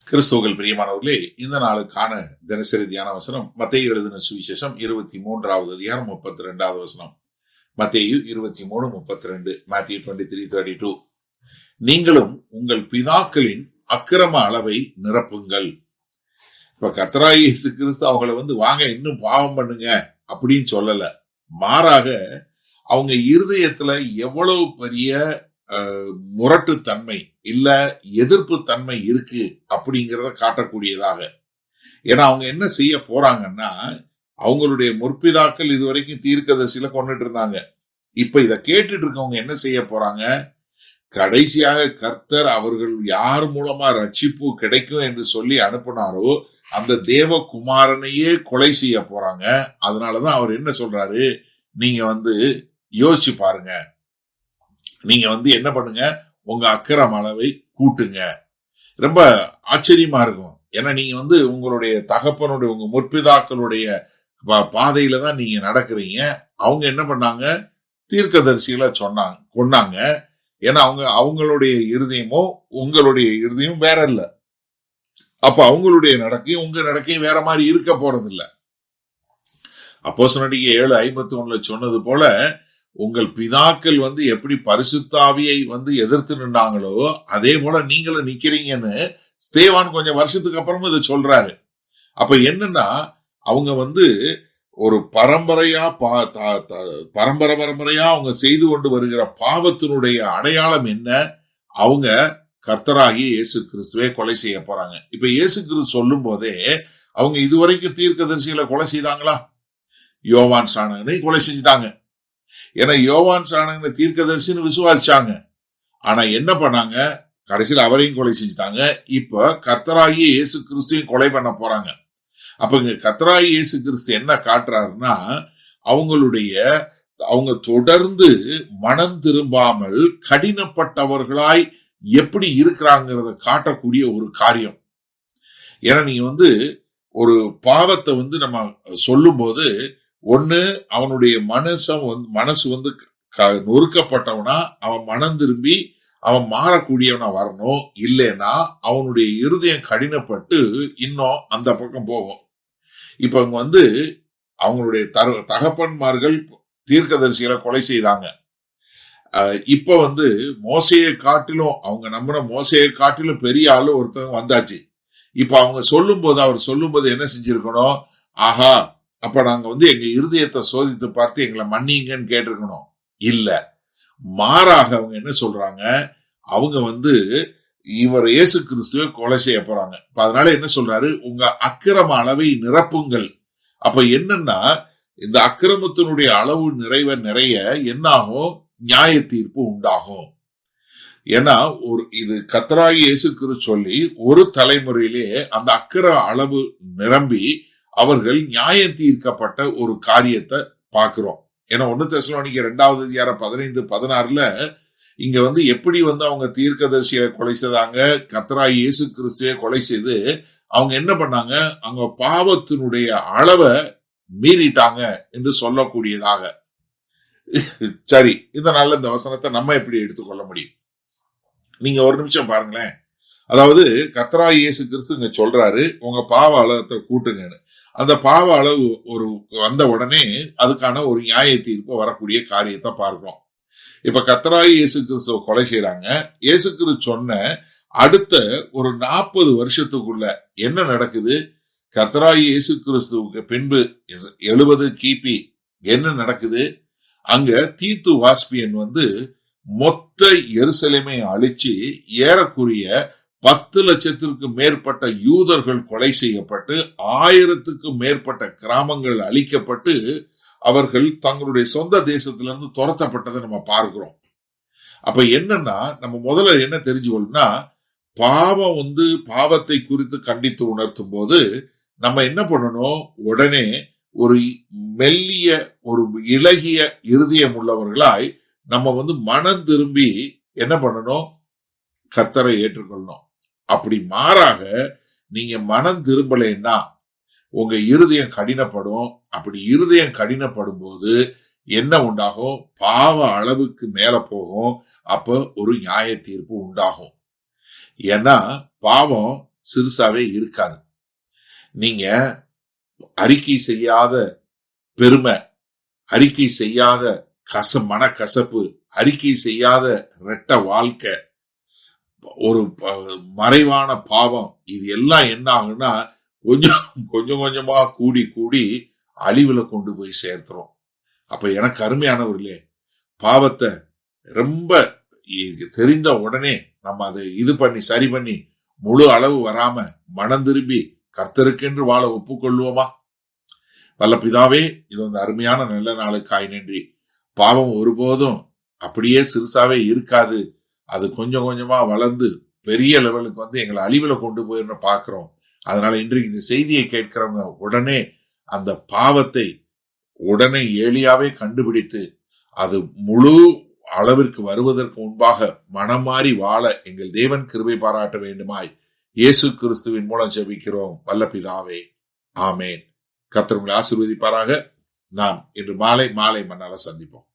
கிறிஸ்துவுக்குள் பிரியமானவர்களே, இந்த நாளுக்கான தினசரி தியான வசனம் மத்தேயு எழுதின சுவிசேஷம் 23வது அதிகாரம் 32வது வசனம். மத்தேயு 23:32, Matthew 23:32. நீங்களும் உங்கள் பிதாக்களின் அக்கிரம அளவை நிரப்புங்கள். இப்ப கர்த்தராகிய இயேசு கிறிஸ்து அவங்களை வாங்க இன்னும் பாவம் பண்ணுங்க அப்படின்னு சொல்லல. மாறாக அவங்க இருதயத்துல எவ்வளவு பெரிய முரட்டுத்தன்மை இல்ல எதிர்ப்பு தன்மை இருக்கு அப்படிங்கிறத காட்டக்கூடியதாக. ஏன்னா அவங்க என்ன செய்ய போறாங்கன்னா, அவங்களுடைய முற்பிதாக்கள் இதுவரைக்கும் தீர்க்கதரிசியில கொண்டுட்டு இருந்தாங்க. இப்ப இத கேட்டுட்டு இருக்கவங்க என்ன செய்ய போறாங்க? கடைசியாக கர்த்தர் அவர்கள் யார் மூலமா ரட்சிப்பு கிடைக்கும் என்று சொல்லி அனுப்பினாரோ அந்த தேவகுமாரனையே கொலை செய்ய போறாங்க. அதனாலதான் அவர் என்ன சொல்றாரு, நீங்க யோசிச்சு பாருங்க, நீங்க என்ன பண்ணுங்க, உங்க அக்கிரம அளவை கூட்டுங்க. ரொம்ப ஆச்சரியமா இருக்கும். ஏன்னா நீங்க உங்களுடைய தகப்பனுடைய உங்க முற்பிதாக்களுடைய பாதையில தான் நீங்க நடக்கிறீங்க. அவங்க என்ன பண்ணாங்க, தீர்க்கதரிசிகளை கொண்டாங்க. ஏன்னா அவங்களுடைய இருதயமோ உங்களுடைய இருதயம் வேற இல்ல. அப்ப அவங்களுடைய நடக்கையும் உங்க நடக்கையும் வேற மாதிரி இருக்க போறது இல்ல. அப்போஸ்தலர் 7:51 சொன்னது போல, உங்கள் பிதாக்கள் எப்படி பரிசுத்தாவியை எதிர்த்து நின்றாங்களோ அதே போல நீங்களும் நிக்கிறீங்கன்னு ஸ்தேவான் கொஞ்சம் வருஷத்துக்கு அப்புறமும் இதை சொல்றாரு. அப்ப என்னன்னா, அவங்க ஒரு பரம்பரையா அவங்க செய்து கொண்டு வருகிற பாவத்தினுடைய அடையாளம் என்ன? அவங்க கர்த்தராகிய இயேசு கிறிஸ்துவை கொலை செய்ய போறாங்க. இப்ப இயேசு கிறிஸ்து சொல்லும் போதே அவங்க இதுவரைக்கும் தீர்க்கதரிசிகளை கொலை செய்தாங்களா? யோவான் ஸ்நானகனை கொலை செஞ்சுட்டாங்க. ஏன்னா யோவான் ஸ்நானகனை தீர்க்கதரிசின்னு விசுவாசிச்சாங்க. ஆனா என்ன பண்ணாங்க, கடைசியில் அவரையும் கொலை செஞ்சுட்டாங்க. இப்ப கர்த்தராகிய இயேசு கிறிஸ்துவையும் கொலை பண்ண போறாங்க. அப்ப இங்க கர்த்தராகிய இயேசு கிறிஸ்து என்ன காட்டுறாருன்னா, அவங்க தொடர்ந்து மனம் திரும்பாமல் கடினப்பட்டவர்களாய் எப்படி இருக்கிறாங்கிறத காட்டக்கூடிய ஒரு காரியம். ஏன்னா நீங்க ஒரு பாவத்தை நம்ம சொல்லும் போது, ஒண்ணு அவனுடைய மனசு நொறுக்கப்பட்டவனா அவன் மனம் திரும்பி அவன் மாறக்கூடியவனா வரணும். இல்லைன்னா அவனுடைய இருதயம் கடினப்பட்டு இன்னும் அந்த பக்கம் போகும். இப்ப அவங்களுடைய தகப்பன்மார்கள் தீர்க்கதரிசிகளை கொலை செய்தாங்க. இப்ப மோசையை காட்டிலும் அவங்க நம்பின மோசையை காட்டிலும் பெரிய ஆளு ஒருத்தவங்க வந்தாச்சு. இப்ப அவங்க அவர் சொல்லும் போது என்ன செஞ்சிருக்கணும், ஆஹா அப்ப நாங்க எங்க இருதயத்தை சோதித்து பார்த்து எங்களை மன்னிங்கன்னு கேட்டிருக்கணும். இல்ல, மாறாக அவங்க என்ன சொல்றாங்க, அவங்க இவர் இயேசு கிறிஸ்துவை கொலை செய்ய போறாங்க. அதனால என்ன சொல்றாரு, உங்க அக்கிரம அளவை நிரப்புங்கள். அப்ப என்னன்னா, இந்த அக்கிரமத்தினுடைய அளவு நிறைய என்ன ஆகும், நியாய தீர்ப்பு உண்டாகும். ஏன்னா இது கர்த்தராகிய இயேசு கிறிஸ்து சொல்லி ஒரு தலைமுறையிலே அந்த அக்கிர அளவு நிரம்பி அவர்கள் நியாயம் தீர்க்கப்பட்ட ஒரு காரியத்தை பார்க்கிறோம். ஏன்னா 1 தெசலோனிக்கர் 2வது அதிகாரம் 15-16 இங்க எப்படி அவங்க தீர்க்கதரிசியை கொலை செய்தாங்க, கர்த்தராகிய இயேசு கிறிஸ்துவை கொலை செய்து அவங்க என்ன பண்ணாங்க, அவங்க பாவத்தினுடைய அளவை மீறிட்டாங்க என்று சொல்லக்கூடியதாக. சரி, இதனால இந்த வசனத்தை நம்ம எப்படி எடுத்துக்கொள்ள முடியும்? நீங்க ஒரு நிமிஷம் பாருங்களேன். அதாவது கர்த்தராகிய இயேசு கிறிஸ்து இங்க சொல்றாரு, உங்க பாவ அளவை கூட்டுங்கன்னு. அந்த பாவ அளவு வந்த உடனே அதுக்கான ஒரு நியாய தீர்ப்பு வரக்கூடிய காரியத்தை பார்க்கிறோம். இப்ப கர்த்தராகிய இயேசு கிறிஸ்துவ கொலை செய்யறாங்க. இயேசு கிறிஸ்து சொன்ன அடுத்த ஒரு 40 வருஷத்துக்குள்ள என்ன நடக்குது, கர்த்தராகிய இயேசு கிறிஸ்துவுக்கு பின்பு 70 கிபி என்ன நடக்குது, அங்க தீத்து வாஸ்பியன் மொத்த எருசலேமை அழிச்சு ஏறக்குரிய 10 லட்சத்திற்கு மேற்பட்ட யூதர்கள் கொலை செய்யப்பட்டு 1000க்கும் மேற்பட்ட கிராமங்கள் அழிக்கப்பட்டு அவர்கள் தங்களுடைய சொந்த தேசத்திலிருந்து துரத்தப்பட்டதை நம்ம பார்க்கிறோம். அப்ப என்னன்னா, நம்ம முதல்ல என்ன தெரிஞ்சுக்கொள்ளணும்னா, பாவம் பாவத்தை குறித்து கண்டித்து உணர்த்தும் போது நம்ம என்ன பண்ணணும், உடனே ஒரு மெல்லிய ஒரு இளகிய இருதயம் உள்ளவர்களாய் நம்ம மனம் திரும்பி என்ன பண்ணணும், கர்த்தரை ஏற்றுக்கொள்ளணும். அப்படி மாறாக நீங்க மனம் திரும்பலைன்னா உங்க இருதயம் கடினப்படும். அப்படி இருதயம் கடினப்படும் போது என்ன உண்டாகும், பாவ அளவுக்கு மேல போகும். அப்ப ஒரு நியாய தீர்ப்பு உண்டாகும். ஏன்னா பாவம் சிறுசாவே இருக்காது. நீங்க அறிக்கை செய்யாத பெருமை, அறிக்கை செய்யாத மனக்கசப்பு, அறிக்கை செய்யாத ரெட்ட வாழ்க்கை, ஒரு மறைவான பாவம், இது எல்லாம் என்ன ஆகுன்னா கொஞ்சம் கொஞ்சமா கூடி கூடி அழிவுல கொண்டு போய் சேர்த்துரும். அப்ப எனக்கு அருமையானவர்களே, பாவத்தை ரொம்ப தெரிந்த உடனே நம்ம அதை சரி பண்ணி முழு அளவு வராம மனம் திரும்பி கர்த்தருக்கென்று வாழ ஒப்புக்கொள்வோமா? வல்ல பிதாவே, இது வந்து அருமையான நல்ல நாளுக்காய் நன்றி. பாவம் ஒருபோதும் அப்படியே சிறுசாவே இருக்காது. அது கொஞ்சம் கொஞ்சமா வளர்ந்து பெரிய லெவலுக்கு வந்து எங்களை அழிவுல கொண்டு போயிருந்து பாக்குறோம். அதனால இன்றைக்கு இந்த செய்தியை கேட்கிறவங்க உடனே அந்த பாவத்தை உடனே ஏலியாவே கண்டுபிடித்து அது முழு அளவிற்கு வருவதற்கு முன்பாக மனம் மாறி வாழ எங்கள் தேவன் கிருபை பாராட்ட வேண்டுமாய் இயேசு கிறிஸ்துவின் மூலம் ஜெபிக்கிறோம் வல்ல பிதாவே, ஆமேன். கர்த்தர் உங்களை ஆசீர்வதிப்பாராக. நாம் இன்று மாலை மன்னால சந்திப்போம்.